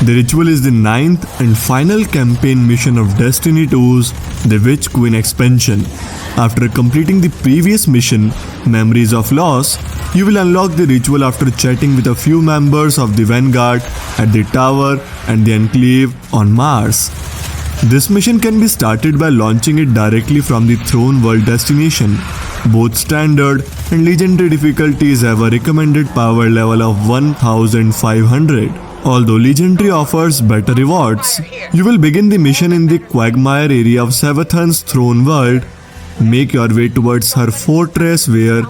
The ritual is the 9th and final campaign mission of Destiny 2's The Witch Queen expansion. After completing the previous mission, Memories of Loss, you will unlock the ritual after chatting with a few members of the Vanguard at the Tower and the Enclave on Mars. This mission can be started by launching it directly from the Throne World destination. Both standard and legendary difficulties have a recommended power level of 1500. Although legendary offers better rewards, you will begin the mission in the Quagmire area of Savathun's Throne World. Make your way towards her fortress where,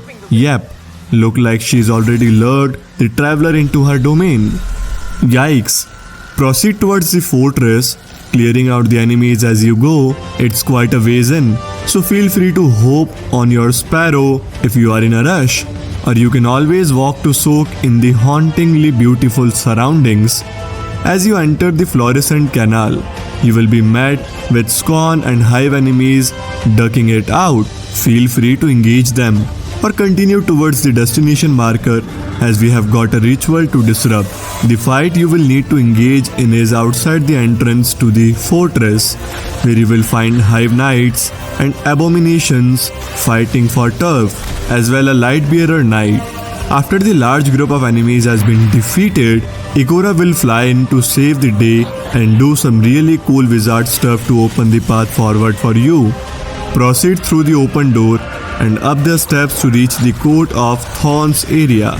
look like she's already lured the traveler into her domain. Yikes! Proceed towards the fortress, clearing out the enemies as you go. It's quite a ways in, so feel free to hope on your sparrow if you are in a rush, or you can always walk to soak in the hauntingly beautiful surroundings. As you enter the fluorescent canal, you will be met with Scorn and Hive enemies ducking it out. Feel free to engage them or continue towards the destination marker, as we have got a ritual to disrupt. The fight you will need to engage in is outside the entrance to the fortress, where you will find Hive Knights and Abominations fighting for turf, as well a Lightbearer Knight. After the large group of enemies has been defeated, Ikora will fly in to save the day and do some really cool wizard stuff to open the path forward for you. Proceed through the open door and up the steps to reach the Court of Thorns area.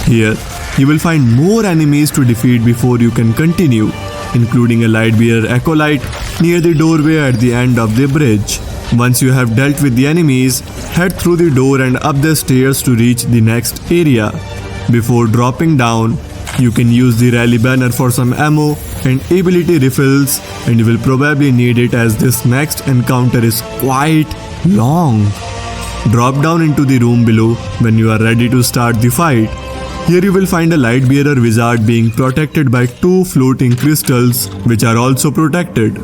Here, you will find more enemies to defeat before you can continue, including a Lightbearer Acolyte near the doorway at the end of the bridge. Once you have dealt with the enemies, head through the door and up the stairs to reach the next area. Before dropping down, you can use the rally banner for some ammo and ability refills, and you will probably need it as this next encounter is quite long. Drop down into the room below when you are ready to start the fight. Here you will find a Lightbearer wizard being protected by 2 floating crystals, which are also protected.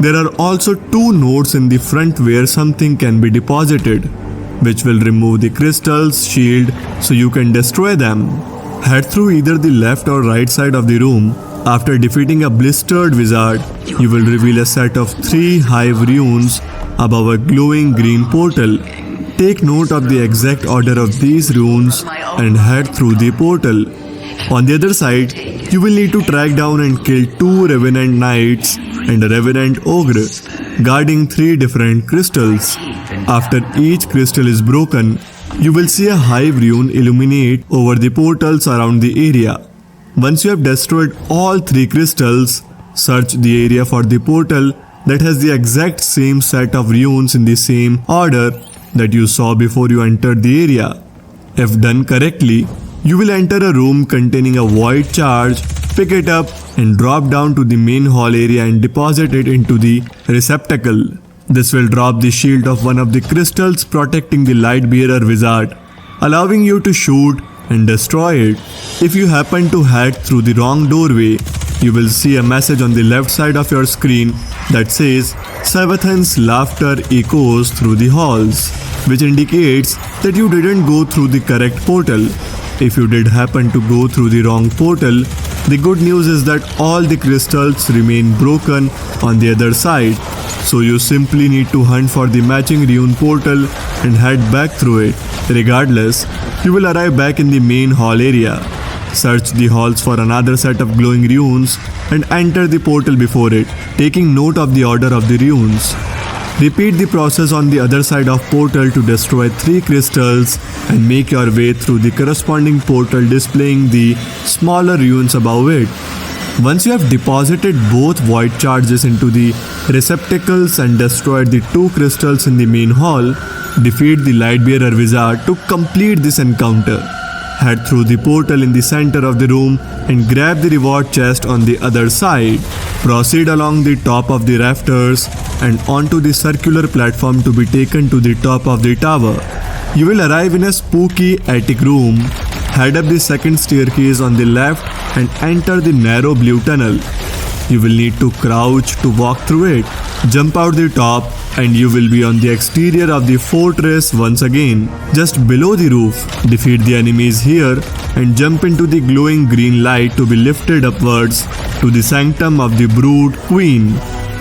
There are also 2 nodes in the front where something can be deposited, which will remove the crystal's shield so you can destroy them. Head through either the left or right side of the room. After defeating a blistered wizard, you will reveal a set of 3 Hive runes above a glowing green portal. Take note of the exact order of these runes and head through the portal. On the other side, you will need to track down and kill 2 Revenant Knights and a Revenant Ogre, guarding 3 different crystals. After each crystal is broken, you will see a Hive rune illuminate over the portals around the area. Once you have destroyed all 3 crystals, search the area for the portal that has the exact same set of runes in the same order that you saw before you entered the area. If done correctly, you will enter a room containing a void charge, pick it up and drop down to the main hall area and deposit it into the receptacle. This will drop the shield of one of the crystals protecting the Lightbearer wizard, allowing you to shoot and destroy it. If you happen to head through the wrong doorway, you will see a message on the left side of your screen that says Savathun's laughter echoes through the halls, which indicates that you didn't go through the correct portal. If you did happen to go through the wrong portal, the good news is that all the crystals remain broken on the other side, so you simply need to hunt for the matching rune portal and head back through it. Regardless, you will arrive back in the main hall area. Search the halls for another set of glowing runes and enter the portal before it, taking note of the order of the runes. Repeat the process on the other side of portal to destroy 3 crystals and make your way through the corresponding portal displaying the smaller runes above it. Once you have deposited both void charges into the receptacles and destroyed the 2 crystals in the main hall, defeat the Lightbearer wizard to complete this encounter. Head through the portal in the center of the room and grab the reward chest on the other side. Proceed along the top of the rafters and onto the circular platform to be taken to the top of the tower. You will arrive in a spooky attic room. Head up the second staircase on the left and enter the narrow blue tunnel. You will need to crouch to walk through it. Jump out the top and you will be on the exterior of the fortress once again. Just below the roof, defeat the enemies here and jump into the glowing green light to be lifted upwards to the sanctum of the Brood Queen.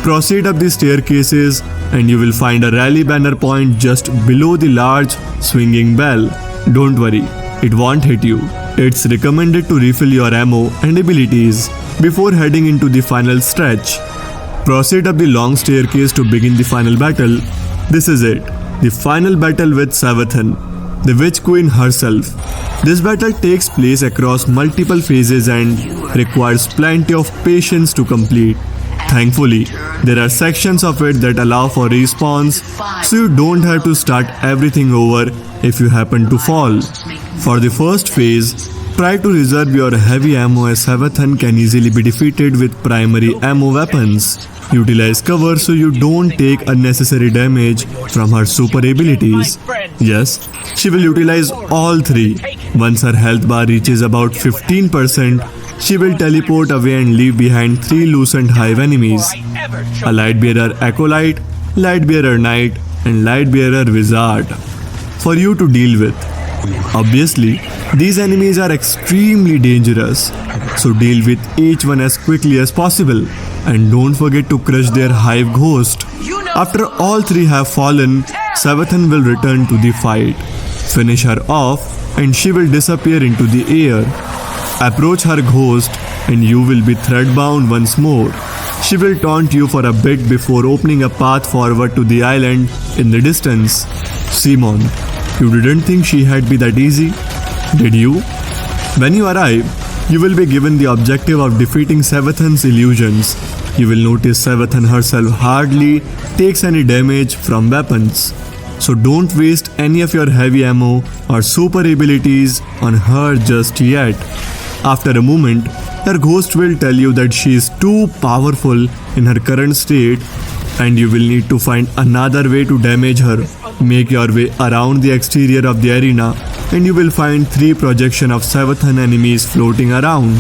Proceed up the staircases and you will find a rally banner point just below the large swinging bell. Don't worry, it won't hit you. It's recommended to refill your ammo and abilities before heading into the final stretch. Proceed up the long staircase to begin the final battle. This is it, the final battle with Savathun, the Witch Queen herself. This battle takes place across multiple phases and requires plenty of patience to complete. Thankfully, there are sections of it that allow for respawns, so you don't have to start everything over if you happen to fall. For the first phase, try to reserve your heavy ammo as Savathun can easily be defeated with primary ammo weapons. Utilize cover so you don't take unnecessary damage from her super abilities. Yes, she will utilize all three. Once her health bar reaches about 15%, she will teleport away and leave behind 3 loosened Hive enemies: a light bearer acolyte, light bearer knight, and light bearer wizard for you to deal with. Obviously, these enemies are extremely dangerous, so deal with each one as quickly as possible and don't forget to crush their Hive ghost. After all 3 have fallen, Savathun will return to the fight. Finish her off and she will disappear into the air. Approach her ghost and you will be thread-bound once more. She will taunt you for a bit before opening a path forward to the island in the distance. Simon, you didn't think she had been that easy, did you? When you arrive, you will be given the objective of defeating Savathun's illusions. You will notice Savathun herself hardly takes any damage from weapons, so don't waste any of your heavy ammo or super abilities on her just yet. After a moment, her ghost will tell you that she is too powerful in her current state and you will need to find another way to damage her. Make your way around the exterior of the arena and you will find 3 projection of Savathun enemies floating around.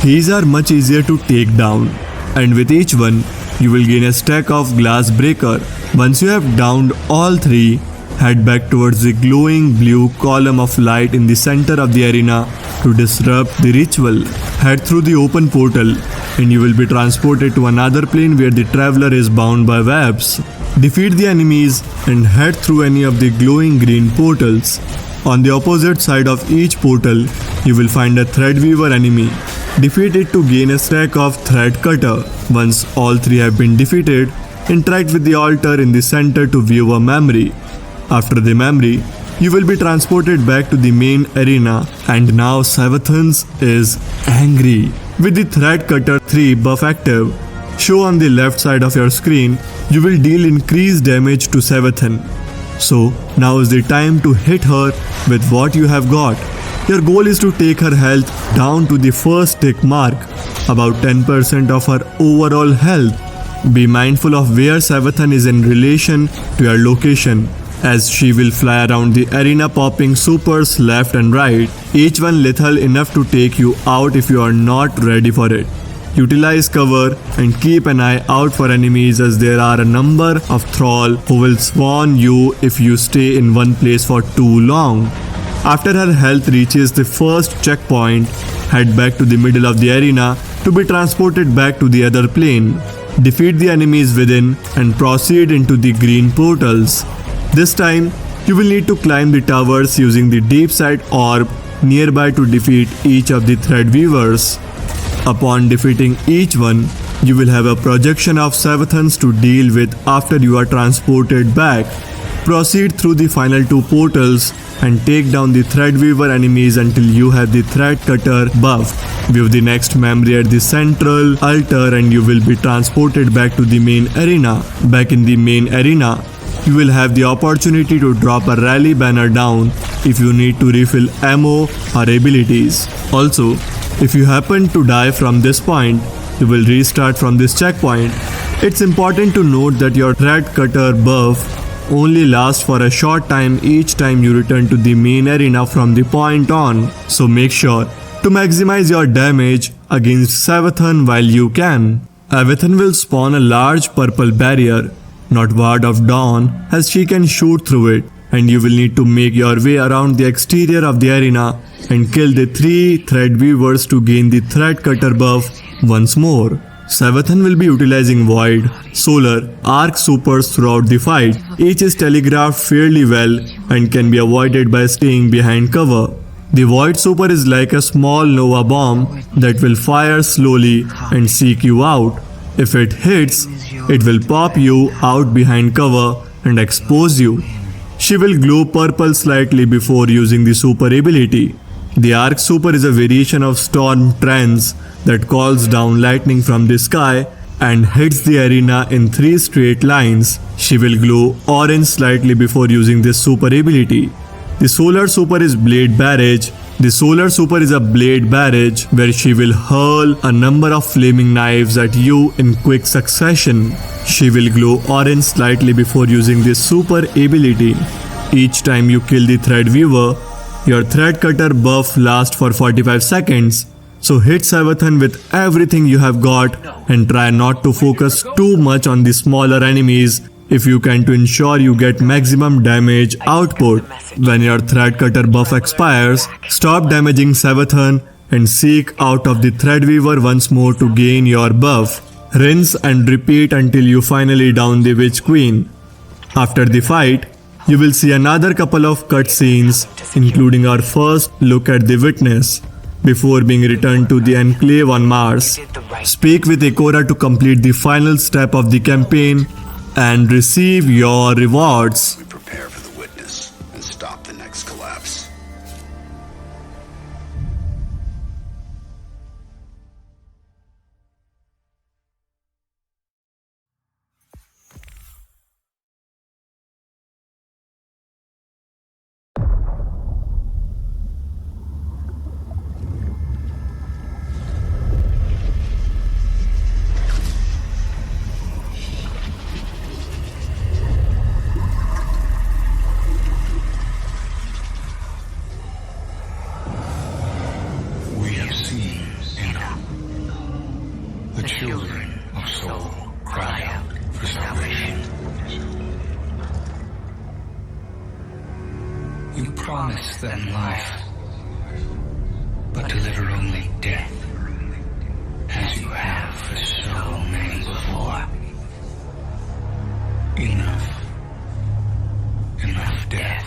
These are much easier to take down, and with each one, you will gain a stack of glass breaker. Once you have downed all 3, head back towards the glowing blue column of light in the center of the arena to disrupt the ritual. Head through the open portal and you will be transported to another plane where the traveler is bound by webs. Defeat the enemies and head through any of the glowing green portals. On the opposite side of each portal, you will find a Threadweaver enemy. Defeat it to gain a stack of Thread Cutter. Once all 3 have been defeated, interact with the altar in the center to view a memory. After the memory, you will be transported back to the main arena, and now Savathun is angry. With the Thread Cutter 3 buff active, show on the left side of your screen, you will deal increased damage to Savathun. So now is the time to hit her with what you have got. Your goal is to take her health down to the first tick mark, about 10% of her overall health. Be mindful of where Savathun is in relation to your location, as she will fly around the arena popping supers left and right, each one lethal enough to take you out if you are not ready for it. Utilize cover and keep an eye out for enemies, as there are a number of thrall who will swarm you if you stay in one place for too long. After her health reaches the first checkpoint, head back to the middle of the arena to be transported back to the other plane. Defeat the enemies within and proceed into the green portals. This time, you will need to climb the towers using the deep side orb nearby to defeat each of the Threadweavers. Upon defeating each one, you will have a projection of Savathuns to deal with after you are transported back. Proceed through the final 2 portals and take down the Threadweaver enemies until you have the Thread Cutter buff. View the next memory at the central altar and you will be transported back to the main arena. Back in the main arena, you will have the opportunity to drop a rally banner down if you need to refill ammo or abilities. Also, if you happen to die from this point, you will restart from this checkpoint. It's important to note that your Thread Cutter buff only lasts for a short time each time you return to the main arena from the point on, so make sure to maximize your damage against Savathun while you can. Savathun will spawn a large purple barrier, not Ward of Dawn, as she can shoot through it, and you will need to make your way around the exterior of the arena and kill the 3 thread weavers to gain the thread cutter buff once more. Savathun will be utilizing Void, Solar, Arc supers throughout the fight. Each is telegraphed fairly well and can be avoided by staying behind cover. The Void super is like a small Nova bomb that will fire slowly and seek you out. If it hits, it will pop you out behind cover and expose you. She will glow purple slightly before using the super ability. The Arc super is a variation of Storm Trance that calls down lightning from the sky and hits the arena in 3 straight lines. She will glow orange slightly before using this super ability. The Solar super is Blade Barrage. The Solar super is a blade barrage where she will hurl a number of flaming knives at you in quick succession. She will glow orange slightly before using this super ability. Each time you kill the thread weaver, your thread cutter buff lasts for 45 seconds. So hit Savathun with everything you have got and try not to focus too much on the smaller enemies if you can, to ensure you get maximum damage output. When your thread cutter buff expires, stop damaging Savathun and seek out of the Threadweaver once more to gain your buff. Rinse and repeat until you finally down the Witch Queen. After the fight, you will see another couple of cutscenes, including our first look at the Witness, before being returned to the Enclave on Mars. Speak with Ikora to complete the final step of the campaign and receive your rewards. We prepare for the Witness and stop the next collapse. The children of soul cry out for salvation. You promise them life, but deliver only death, as you have for so many before. Enough. Enough death.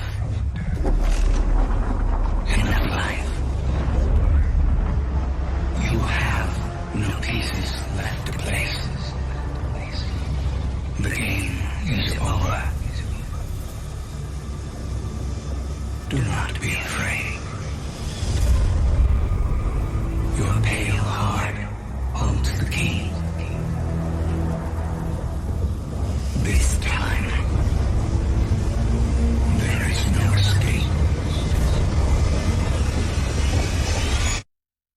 Enough life. You have no pieces left.